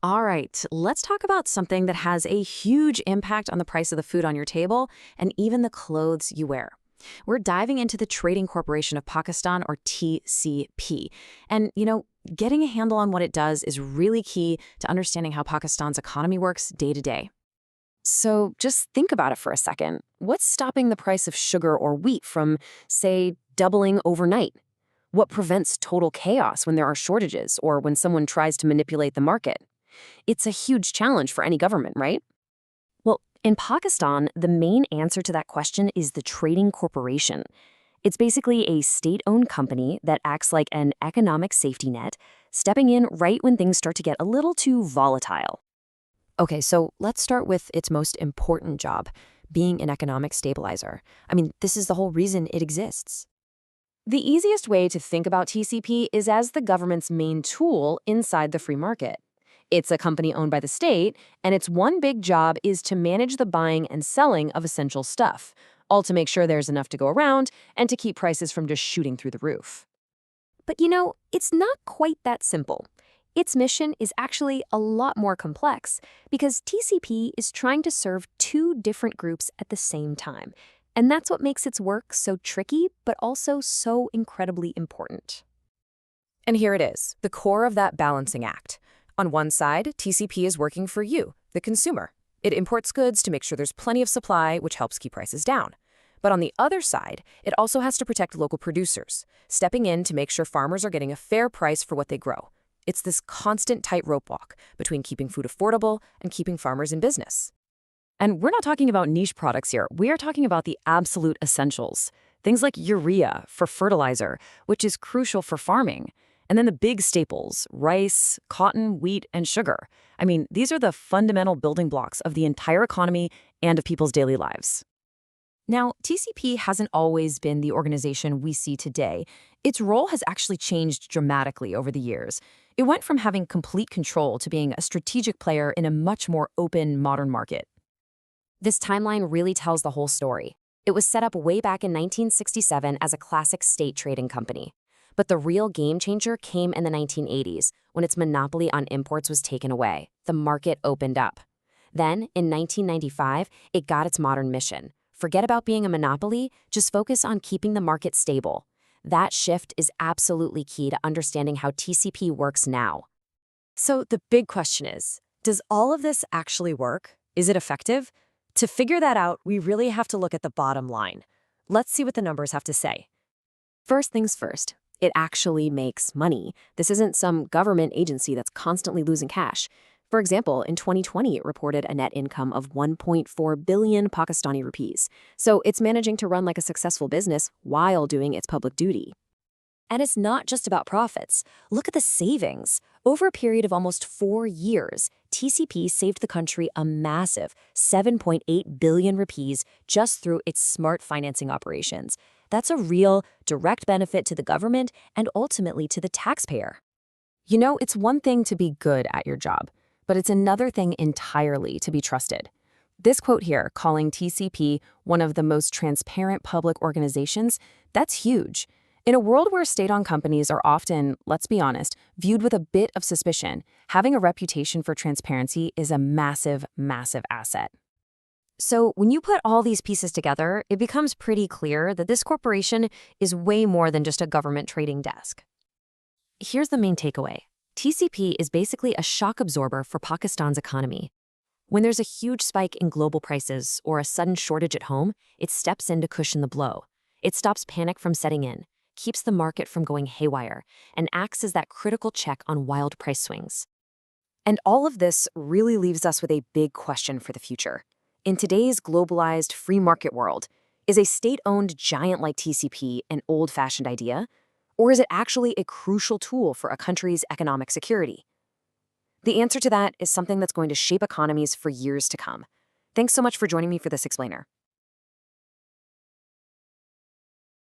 All right, let's talk about something that has a huge impact on the price of the food on your table and even the clothes you wear. We're diving into the Trading Corporation of Pakistan, or TCP. And, getting a handle on what it does is really key to understanding how Pakistan's economy works day to day. So just think about it for a second. What's stopping the price of sugar or wheat from, say, doubling overnight? What prevents total chaos when there are shortages or when someone tries to manipulate the market? It's a huge challenge for any government, right? Well, in Pakistan, the main answer to that question is the Trading Corporation. It's basically a state-owned company that acts like an economic safety net, stepping in right when things start to get a little too volatile. Okay, so let's start with its most important job, being an economic stabilizer. I mean, this is the whole reason it exists. The easiest way to think about TCP is as the government's main tool inside the free market. It's a company owned by the state, and its one big job is to manage the buying and selling of essential stuff, all to make sure there's enough to go around and to keep prices from just shooting through the roof. But it's not quite that simple. Its mission is actually a lot more complex because TCP is trying to serve two different groups at the same time. And that's what makes its work so tricky, but also so incredibly important. And here it is, the core of that balancing act. On one side, TCP is working for you, the consumer. It imports goods to make sure there's plenty of supply, which helps keep prices down. But on the other side, it also has to protect local producers, stepping in to make sure farmers are getting a fair price for what they grow. It's this constant tightrope walk between keeping food affordable and keeping farmers in business. And we're not talking about niche products here. We are talking about the absolute essentials. Things like urea for fertilizer, which is crucial for farming. And then the big staples, rice, cotton, wheat, and sugar. I mean, these are the fundamental building blocks of the entire economy and of people's daily lives. Now, TCP hasn't always been the organization we see today. Its role has actually changed dramatically over the years. It went from having complete control to being a strategic player in a much more open, modern market. This timeline really tells the whole story. It was set up way back in 1967 as a classic state trading company. But the real game changer came in the 1980s, when its monopoly on imports was taken away. The market opened up. Then, in 1995, it got its modern mission. Forget about being a monopoly, just focus on keeping the market stable. That shift is absolutely key to understanding how TCP works now. So the big question is, does all of this actually work? Is it effective? To figure that out, we really have to look at the bottom line. Let's see what the numbers have to say. First things first, it actually makes money. This isn't some government agency that's constantly losing cash. For example, in 2020, it reported a net income of 1.4 billion Pakistani rupees. So it's managing to run like a successful business while doing its public duty. And it's not just about profits. Look at the savings. Over a period of almost 4 years, TCP saved the country a massive 7.8 billion rupees just through its smart financing operations. That's a real, direct benefit to the government and ultimately to the taxpayer. It's one thing to be good at your job, but it's another thing entirely to be trusted. This quote here, calling TCP one of the most transparent public organizations, that's huge. In a world where state-owned companies are often, let's be honest, viewed with a bit of suspicion, having a reputation for transparency is a massive, massive asset. So when you put all these pieces together, it becomes pretty clear that this corporation is way more than just a government trading desk. Here's the main takeaway. TCP is basically a shock absorber for Pakistan's economy. When there's a huge spike in global prices or a sudden shortage at home, it steps in to cushion the blow. It stops panic from setting in, keeps the market from going haywire, and acts as that critical check on wild price swings. And all of this really leaves us with a big question for the future. In today's globalized free market world, is a state-owned giant like TCP an old-fashioned idea? Or is it actually a crucial tool for a country's economic security? The answer to that is something that's going to shape economies for years to come. Thanks so much for joining me for this explainer.